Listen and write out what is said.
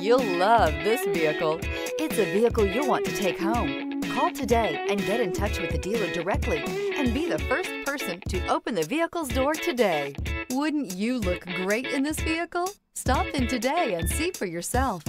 You'll love this vehicle. It's a vehicle you'll want to take home. Call today and get in touch with the dealer directly and be the first person to open the vehicle's door today. Wouldn't you look great in this vehicle? Stop in today and see for yourself.